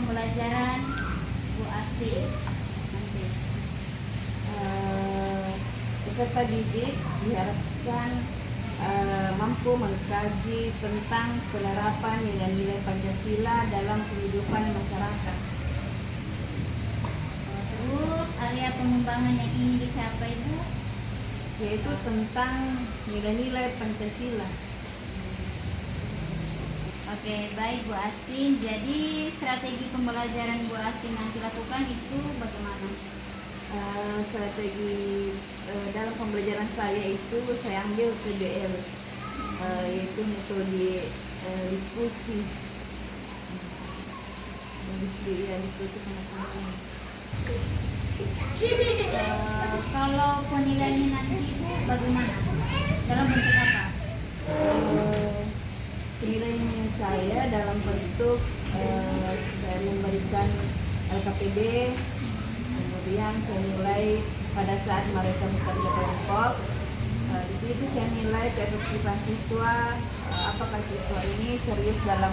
pembelajaran Bu Asti nanti? Peserta didik diharapkan mampu mengkaji tentang penerapan nilai-nilai Pancasila dalam kehidupan masyarakat. Terus area pengembangan yang ingin dicapai Bu? Yaitu tentang nilai-nilai Pancasila. Oke, baik Bu Asti. Jadi strategi pembelajaran Bu Asti nanti lakukan itu bagaimana? Strategi dalam pembelajaran saya itu saya ambil PBL, yaitu metode diskusi. Diskusi pengetahuan. Kalau penilaiannya nanti Bu bagaimana? Dalam bentuk apa? Penilaian saya dalam bentuk saya memberikan LKPD, kemudian saya nilai pada saat mereka bekerja kelompok. Di situ saya nilai keefektifan siswa, apakah siswa ini serius dalam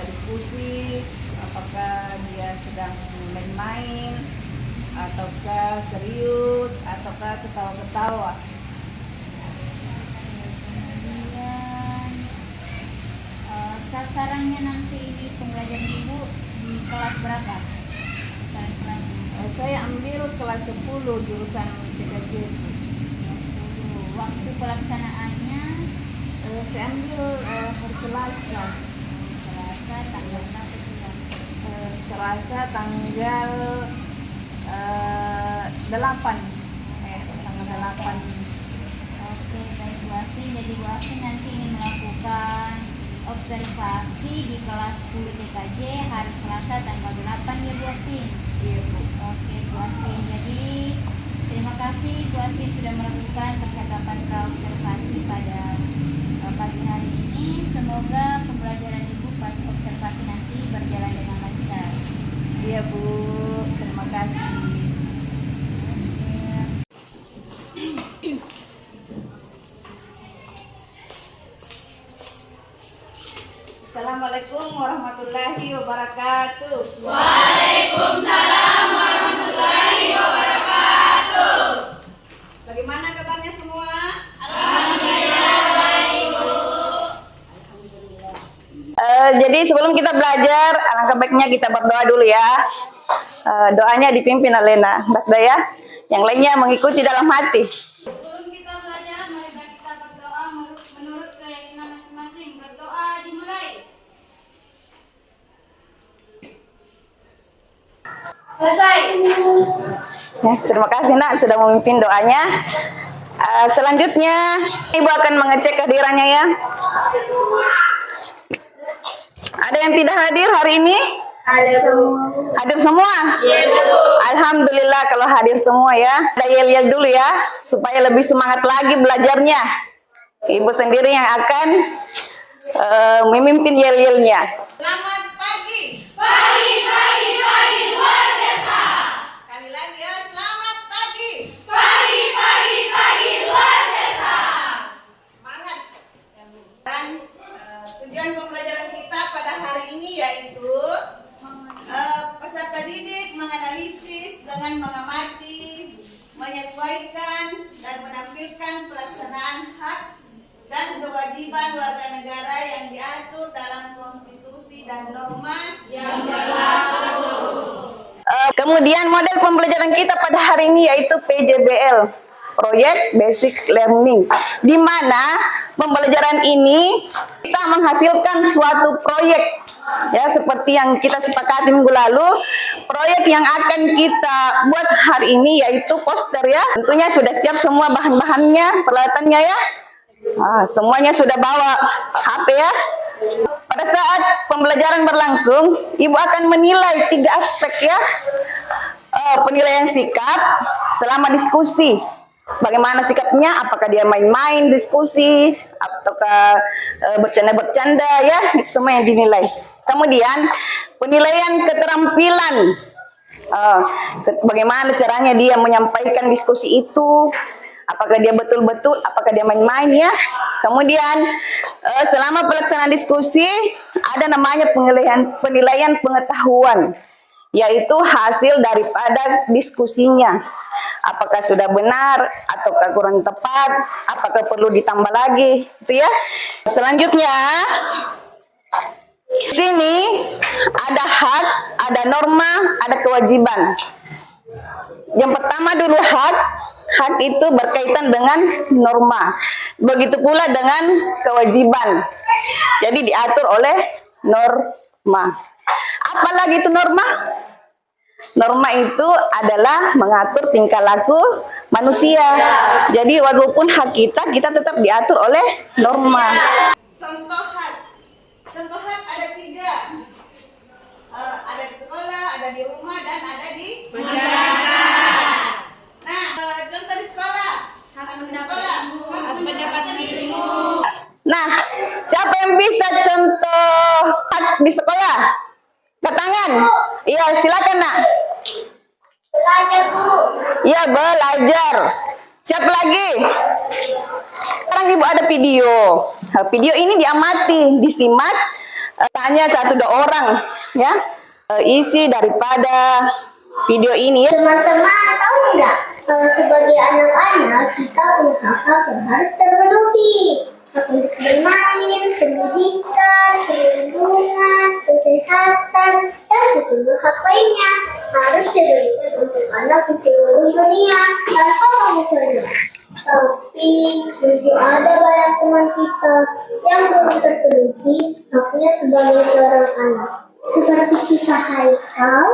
diskusi, apakah dia sedang main-main, ataukah serius, ataukah ketawa-ketawa. Kemudian sasarannya nanti ini pembelajaran Ibu di kelas berapa? Sasaran kelasnya? Saya ambil kelas 10 jurusan PKJ. Kelas 10. Waktu pelaksanaannya Saya ambil hari Selasa. Selasa tanggal berapa itu ya? Selasa tanggal 8. Tanggal 8. Oke, baik Bu Asti. Jadi Bu Asti nanti ingin melakukan observasi di kelas 10 TKJ hari Selasa tanggal 8 ya Bu Asti. Iya, Bu. Oke Bu Asti. Jadi terima kasih Bu Asti sudah melakukan percakapan praobservasi pada pagi hari ini. Semoga pembelajaran Ibu pas observasi nanti berjalan dengan lancar. Iya, Bu. Terima kasih. Assalamualaikum warahmatullahi wabarakatuh. Waalaikumsalam warahmatullahi wabarakatuh. Bagaimana kabarnya semua? Alhamdulillah baik, Bu. Jadi sebelum kita belajar, alangkah baiknya kita berdoa dulu ya. Doanya dipimpin oleh Mbak Daya, yang lainnya mengikuti dalam hati. Sebelum kita belajar, mari kita berdoa menurut keyakinan masing-masing. Berdoa dimulai. Selesai. Ya, terima kasih Nak sudah memimpin doanya. Selanjutnya Ibu akan mengecek kehadirannya ya. Ada yang tidak hadir hari ini? Hadir semua? Iya, Bu. Alhamdulillah kalau hadir semua ya. Ada yel-yel dulu ya, supaya lebih semangat lagi belajarnya. Ibu sendiri yang akan memimpin yel-yelnya. Selamat pagi. Pagi, pagi, pagi, luar biasa. Sekali lagi ya, selamat pagi. Pagi, pagi, pagi, luar biasa. Semangat. Dan tujuan pembelajaran kita pada hari ini yaitu peserta didik menganalisis dengan mengamati, menyesuaikan, dan menampilkan pelaksanaan hak dan kewajiban warga negara yang diatur dalam konstitusi dan norma yang berlaku. Kemudian model pembelajaran kita pada hari ini yaitu PJBL, Project Basic Learning, di mana pembelajaran ini kita menghasilkan suatu proyek ya, seperti yang kita sepakati minggu lalu. Proyek yang akan kita buat hari ini yaitu poster ya. Tentunya sudah siap semua bahan-bahannya, peralatannya ya. Semuanya sudah bawa HP ya. Pada saat pembelajaran berlangsung, Ibu akan menilai 3 aspek ya. Penilaian sikap selama diskusi. Bagaimana sikapnya? Apakah dia main-main diskusi, ataukah bercanda-bercanda ya? Itu semua yang dinilai. Kemudian penilaian keterampilan. Bagaimana caranya dia menyampaikan diskusi itu, Apakah dia betul-betul, apakah dia main-main ya. Kemudian selama pelaksanaan diskusi ada namanya penilaian pengetahuan, yaitu hasil daripada diskusinya. Apakah sudah benar ataukah kurang tepat, apakah perlu ditambah lagi, itu ya. Selanjutnya sini ada hak, ada norma, ada kewajiban. Yang pertama dulu hak. Hak itu berkaitan dengan norma. Begitu pula dengan kewajiban. Jadi diatur oleh norma. Apalagi itu norma? Norma itu adalah mengatur tingkah laku manusia. Jadi walaupun hak kita tetap diatur oleh norma. Contoh hak ada 3. Ada di sekolah, ada di rumah, dan ada di masyarakat. Nah, contoh di sekolah. Hak di sekolah. Pendapat dirimu. Nah, siapa yang bisa contoh hak di sekolah? Angkat tangan. Iya, silakan nak. Belajar, Bu. Iya, belajar. Siapa lagi? Sekarang ibu ada video. Nah, video ini diamati, disimak, tanya 1-2 orang, ya. Isi daripada video ini. Teman-teman tahu nggak, sebagai anak-anak kita punya hak-hak yang harus terpenuhi. Hak untuk bermain, pendidikan, perlindungan, kesehatan, dan sejumlah hak lainnya harus diberikan untuk anak di seluruh dunia tanpa memusuhnya. Tapi masih ada banyak teman kita yang belum terpenuhi haknya sebagai seorang anak, seperti kisah Haikal,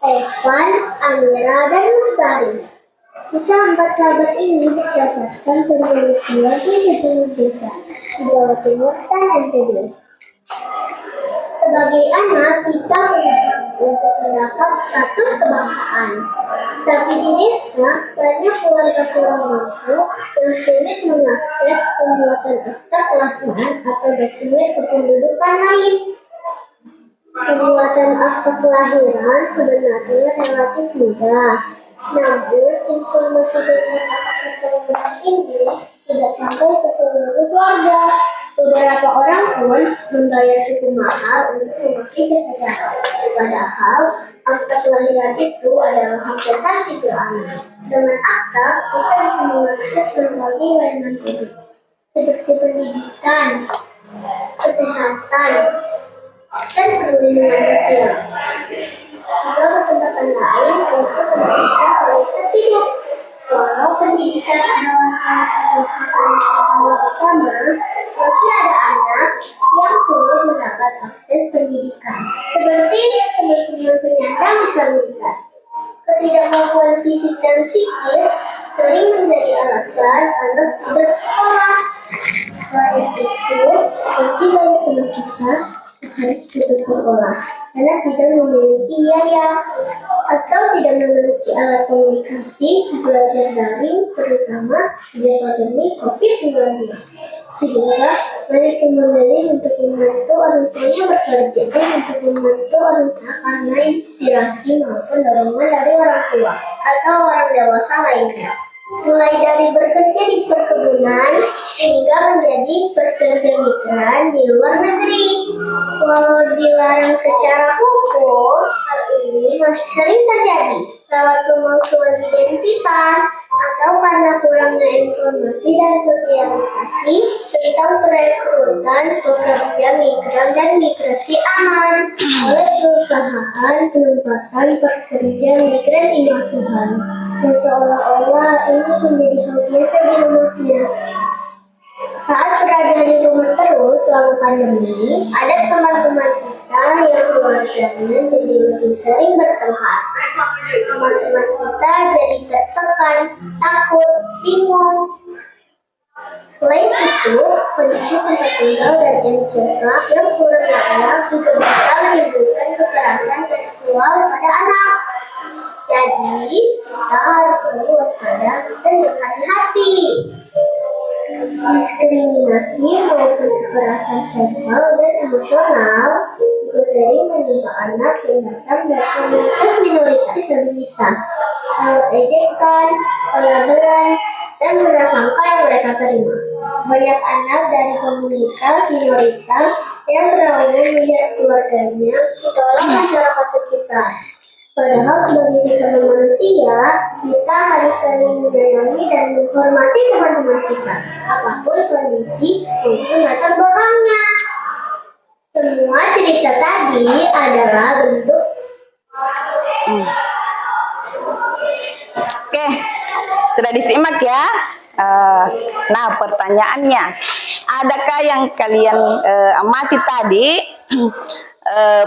Evan, Amira, dan Mustari. Kisah 4 sahabat ini berdasarkan penelitian di sejumlah desa di Jawa Timur dan NTB. Sebagai anak, kita punya hak untuk mendapat status kebangsaan. Tapi di desa, banyak keluarga kurang mampu yang sulit mengakses pembuatan akta kelahiran atau dokumen kependudukan lain. Pembuatan akta kelahiran sebenarnya relatif mudah. Namun, informasi tentang akta kelahiran ini tidak sampai ke seluruh keluarga. Beberapa orang pun membayar cukup mahal untuk memakai jasa jasa. Padahal, akta kelahiran itu adalah hak dasar setiap anak. Dengan akta, kita bisa mengakses berbagai layanan publik, seperti pendidikan, kesehatan, dan perlindungan sosial. Juga kesempatan lain untuk pendidikan kualitas hidup. Walau pendidikan adalah salah satu hak anak yang utama, masih ada anak yang sulit mendapat akses pendidikan, seperti teman-teman penyandang disabilitas. Ketidakmampuan fisik dan psikis sering menjadi alasan anak tidak sekolah. Selain itu, masih banyak teman kita harus putus sekolah karena tidak memiliki biaya atau tidak memiliki alat komunikasi belajar daring, terutama sejak pandemi COVID-19. Sehingga banyak yang memilih untuk membantu orang tuanya bekerja dan untuk membantu orang tua karena inspirasi maupun dorongan dari orang tua atau orang dewasa lainnya. Mulai dari bekerja di perkebunan hingga menjadi pekerja migran di luar negeri. Walau dilarang secara hukum, hal ini masih sering terjadi lewat pemalsuan identitas atau karena kurangnya informasi dan sosialisasi tentang perekrutan pekerja migran dan migrasi aman oleh perusahaan penempatan pekerja migran ini asuhan. Dan seolah-olah ini menjadi hal biasa di rumahnya. Saat berada di rumah terus selama pandemi, ada teman-teman kita yang keluarganya jadi lebih sering bertengkar. Teman-teman kita jadi tertekan, takut, bingung. Selain itu, kondisi tempat tinggal dan MCK yang kurang layak juga bisa menimbulkan kekerasan seksual pada anak. Jadi, kita harus lebih waspada dan berhati-hati. Diskriminasi maupun kekerasan verbal dan emosional juga sering menimpa anak yang datang dari komunitas minoritas disabilitas. ejekan, pelabelan, dan prasangka yang mereka terima. Banyak anak dari komunitas minoritas yang berlabuh melihat keluarganya ditolak masyarakat sekitar. Padahal sebagai sesama manusia, kita harus saling menyayangi dan menghormati teman-teman kita, apapun kondisi maupun latar belakangnya. Semua cerita tadi adalah bentuk Oke, sudah disimak ya. Nah, pertanyaannya, adakah yang kalian amati tadi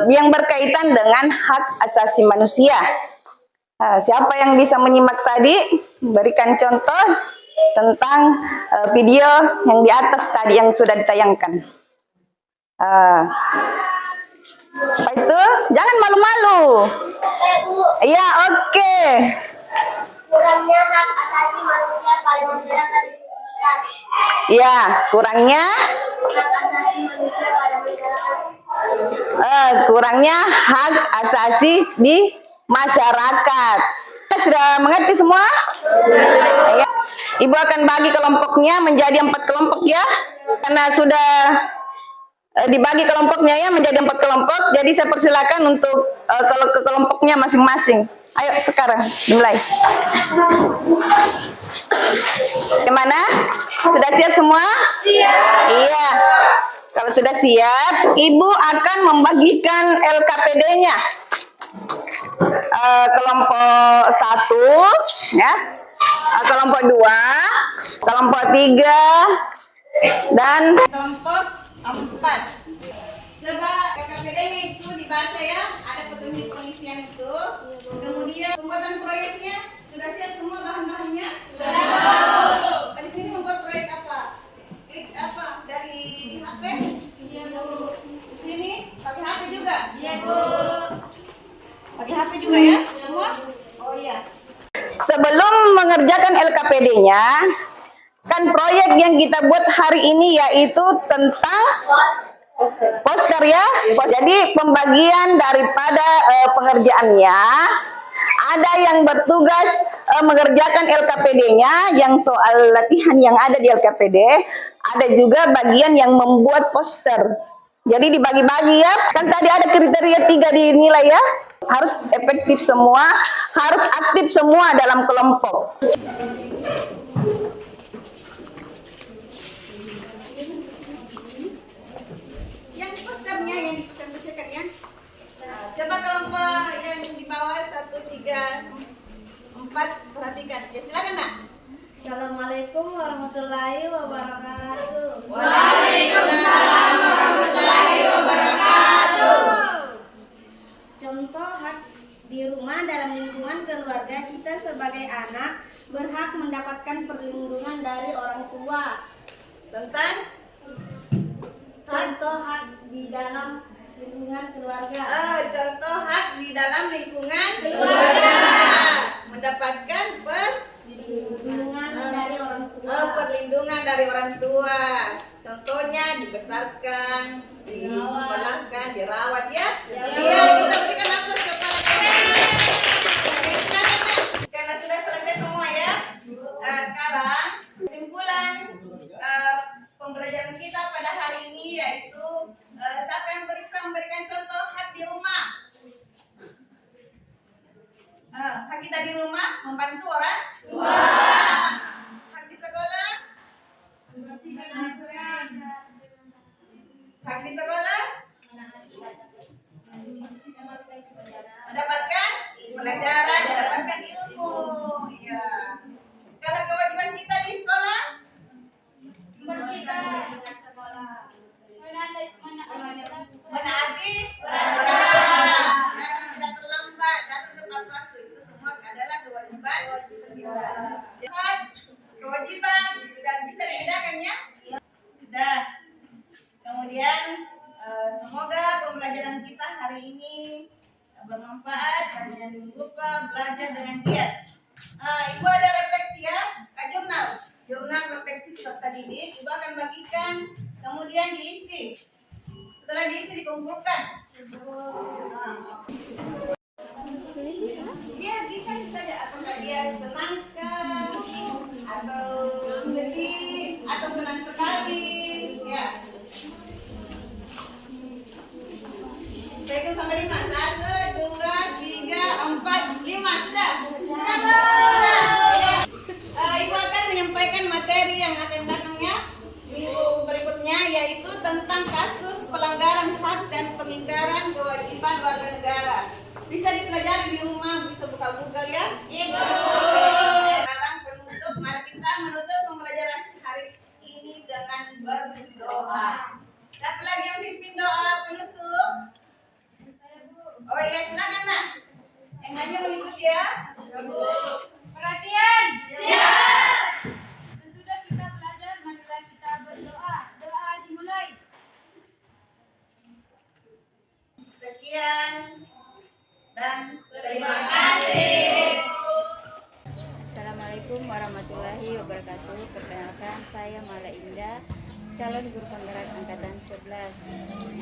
yang berkaitan dengan hak asasi manusia? Siapa yang bisa menyimak tadi? Berikan contoh tentang video yang di atas tadi yang sudah ditayangkan. Apa itu? Jangan malu-malu. Iya, oke. kurangnya hak asasi manusia pada masyarakat di sekitar. Ya, kurangnya Hak asasi manusia pada masyarakat. kurangnya hak asasi di masyarakat. Sudah mengerti semua? Ya. Ibu akan bagi kelompoknya menjadi 4 kelompok ya. Karena sudah dibagi kelompoknya ya menjadi 4 kelompok. Jadi saya persilakan untuk kalau ke kelompoknya masing-masing. Ayo sekarang dimulai. Gimana? Sudah siap semua? Siap. Iya. Kalau sudah siap, Ibu akan membagikan LKPD-nya. Kelompok 1, ya. Kelompok 2, kelompok 3, dan Kelompok 4. Coba KKPD-nya itu dibaca ya. Ada petunjuk pengisian itu. Kemudian pembuatan proyeknya sudah siap semua bahan-bahannya? Sudah. Di sini membuat proyek apa? Klik apa? Dari HP? Iya, Bu. Di sini pakai HP juga? Iya, Bu. Pakai HP juga ya? Semua? Oh iya. sebelum mengerjakan LKPD-nya, kan proyek yang kita buat hari ini yaitu tentang poster ya. Jadi pembagian daripada pengerjaannya, ada yang bertugas mengerjakan LKPD-nya, yang soal latihan yang ada di LKPD, ada juga bagian yang membuat poster. Jadi dibagi-bagi ya. Kan tadi ada kriteria 3 dinilai ya. Harus efektif semua, harus aktif semua dalam kelompok. Yang posternya yang dipesan ya. Coba kelompok yang di bawah 1, 3, 4 perhatikan. Ya silakan Nak. Assalamualaikum warahmatullahi wabarakatuh. Waalaikumsalam warahmatullahi wabarakatuh. Contoh hak di rumah dalam lingkungan keluarga, kita sebagai anak berhak mendapatkan perlindungan dari orang tua. Tentang Contoh hak di dalam lingkungan keluarga. contoh hak di dalam lingkungan keluarga. Mendapatkan Perlindungan dari orang tua. perlindungan dari orang tua. Contohnya dibesarkan, disekolahkan, dirawat ya. Iya, kita berikan aplaus kepada mereka. Karena sudah selesai semua ya. Sekarang kesimpulan pembelajaran kita pada hari ini yaitu siapa yang bisa memberikan contoh hak di rumah? Hak kita di rumah membantu orang tua. Hak di sekolah? Hak di sekolah? Mendapatkan pelajaran, mendapatkan ilmu. Ya. Kalau kewajiban kita di sekolah? Menaati peraturan. Datang tidak terlambat, datang tepat waktu. Itu semua adalah kewajiban kita. Hak, kewajiban sudah bisa dibedakan ya? Sudah. Kemudian semoga pembelajaran kita hari ini bermanfaat dan jangan lupa belajar dengan giat. Ibu ada refleksi ya, jurnal refleksi peserta didik. Ibu akan bagikan, kemudian diisi. Setelah diisi dikumpulkan. Iya, dikasih saja atau enggak atau senang sekali? Ya. Saya hitung sampai 5. 1, 2, 3, 4, 5. Sudah? Sudah. Ya. Ibu akan menyampaikan materi yang akan datangnya minggu berikutnya, yaitu tentang kasus pelanggaran hak dan pengingkaran kewajiban warga negara. Bisa dipelajari di rumah, bisa buka Google ya. Ibu. Sekarang penutup, mari kita menutup pembelajaran hari ini dengan berdoa. Siapa lagi yang pimpin doa penutup? Oh iya, silakan nak. Yang lainnya mau ikut ya. Perhatian. Siap. Sesudah kita belajar, marilah kita berdoa. Doa dimulai. Sekian dan terima Assalamualaikum warahmatullahi wabarakatuh. Perkenalkan, saya Mala Indah, calon guru penggerak angkatan 11,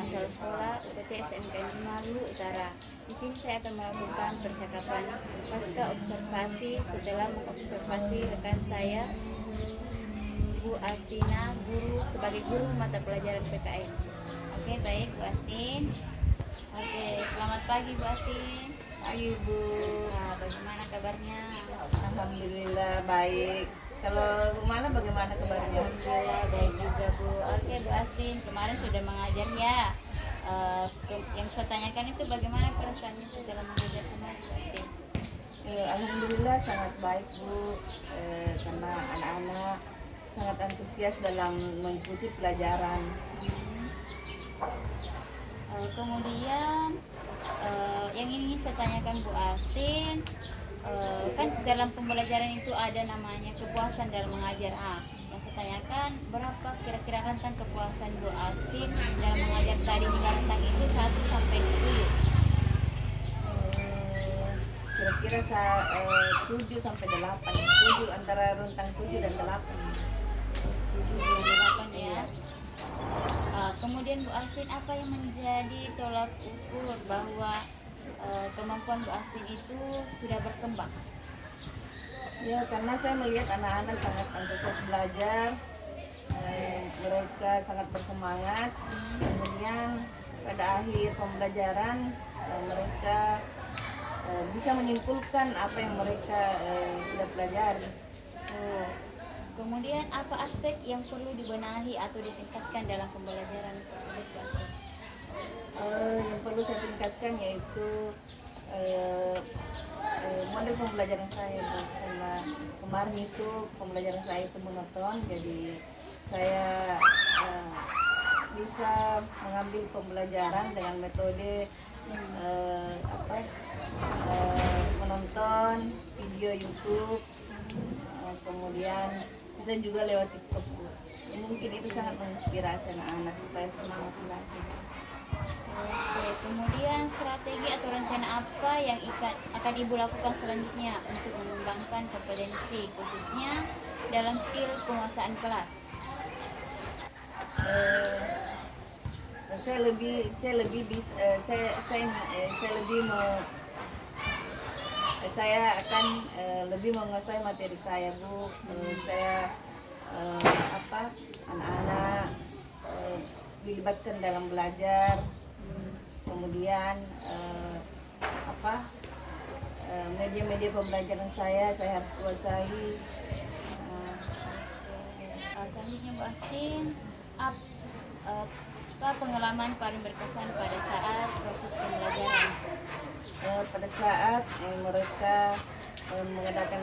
asal sekolah UPT SMK Malu Utara. Di sini saya akan melakukan percakapan pasca observasi setelah mengobservasi rekan saya, Bu Astina, sebagai guru mata pelajaran PKN. Oke, baik Bu Astin. Oke, selamat pagi Bu Astin. Pagi Bu. Nah, bagaimana kabarnya? Alhamdulillah baik. Kalau Bu Mana bagaimana kabarnya? Alhamdulillah baik juga Bu. Oke Bu Astin, kemarin sudah mengajar ya. Yang saya tanyakan itu bagaimana perasaannya setelah mengajar kemarin Bu Astin? Alhamdulillah sangat baik Bu, karena anak-anak sangat antusias dalam mengikuti pelajaran. Kemudian yang ingin saya tanyakan Bu Astin, kan dalam pembelajaran itu ada namanya kepuasan dalam mengajar. Yang saya tanyakan, berapa kira-kira rentang kepuasan Bu Astin dalam mengajar tadi hingga rentang itu 1 sampai 10? Kira-kira 7 sampai 8. 7 antara rentang 7 dan 8. 7 dan 8 ya. Kemudian Bu Astin, apa yang menjadi tolak ukur bahwa kemampuan Bu Astin itu sudah berkembang? Ya, karena saya melihat anak-anak sangat antusias belajar, mereka sangat bersemangat. Kemudian pada akhir pembelajaran mereka bisa menyimpulkan apa yang mereka sudah pelajari. Kemudian apa aspek yang perlu dibenahi atau ditingkatkan dalam pembelajaran tersebut Bu Astin? Yang perlu saya tingkatkan yaitu model pembelajaran saya Bu. Karena kemarin itu pembelajaran saya itu monoton, jadi saya bisa mengambil pembelajaran dengan metode menonton video YouTube, kemudian bisa juga lewat TikTok Bu. Mungkin itu sangat menginspirasi anak-anak supaya semangat belajar. Oke, kemudian strategi atau rencana apa yang akan Ibu lakukan selanjutnya untuk mengembangkan kompetensi khususnya dalam skill penguasaan kelas? Saya akan lebih menguasai materi saya Bu. Saya anak-anak dilibatkan dalam belajar. Kemudian media-media pembelajaran saya harus kuasai. Selanjutnya Bu Astin, apa pengalaman paling berkesan pada saat proses pembelajaran? Pada saat mereka mengadakan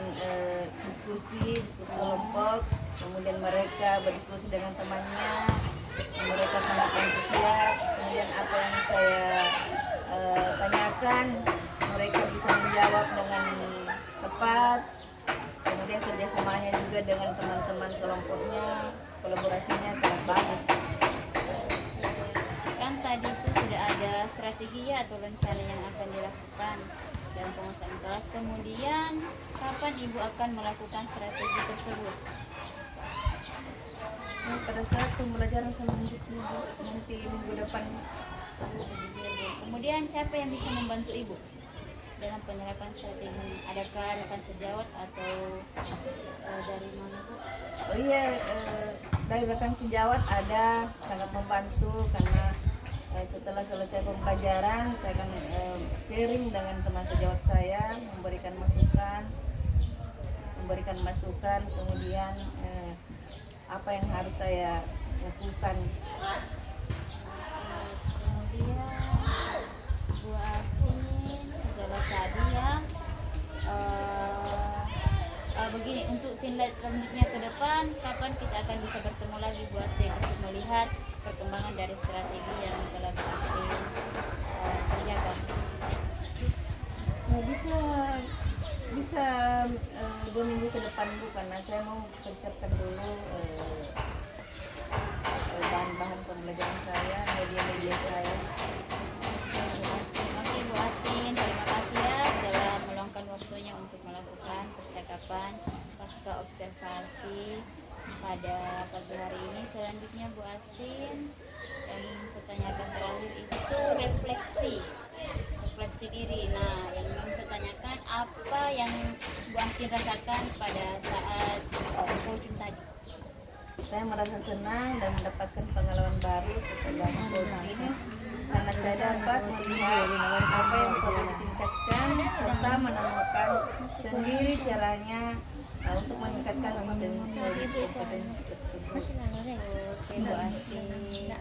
diskusi kelompok, kemudian mereka berdiskusi dengan temannya, mereka sangat antusias. Kemudian apa yang saya tanyakan, mereka bisa menjawab dengan tepat. Kemudian kerjasamanya juga dengan teman-teman kelompoknya, kolaborasinya sangat bagus. Kan tadi itu sudah ada strategi ya atau rencana yang akan dilakukan dalam penguasaan kelas. Kemudian kapan Ibu akan melakukan strategi tersebut? Pada saat pembelajaran selanjutnya nanti minggu depan. Kemudian siapa yang bisa membantu Ibu dalam penerapan strategi? Adakah rekan sejawat atau dari mana Bu? Oh iya, dari rekan sejawat ada sangat membantu karena setelah selesai pembelajaran saya akan sharing dengan teman sejawat saya, memberikan masukan, kemudian apa yang harus saya lakukan. Kemudian Bu Astin sudah tadi ya. Begini, untuk tindak lanjutnya ke depan, kapan kita akan bisa bertemu lagi Bu Astin untuk melihat perkembangan dari strategi yang telah Bu Astin kerjakan? Nah, bisa 2 minggu ke depan Bu, karena saya mau persiapkan dulu bahan-bahan pembelajaran saya, media-media saya. Oke Bu Astin, terima kasih ya telah meluangkan waktunya untuk melakukan percakapan pasca observasi pada pagi hari ini. Selanjutnya Bu Astin, yang ingin saya tanyakan terakhir itu refleksi diri. Nah, yang ingin saya tanyakan, apa yang Bu Astin rasakan pada saat coaching tadi? Saya merasa senang dan mendapatkan pengalaman baru setelah coaching, karena saya dapat melihat apa yang perlu ditingkatkan serta menemukan sendiri caranya untuk meningkatkan kompetensi tersebut. Oke Bu Astin,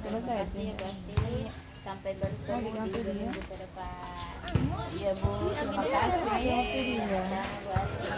terima kasih ya Bu Astin. Sampai bertemu di 2 minggu ke depan. Iya Bu, terima kasih. Sama Bu Astin.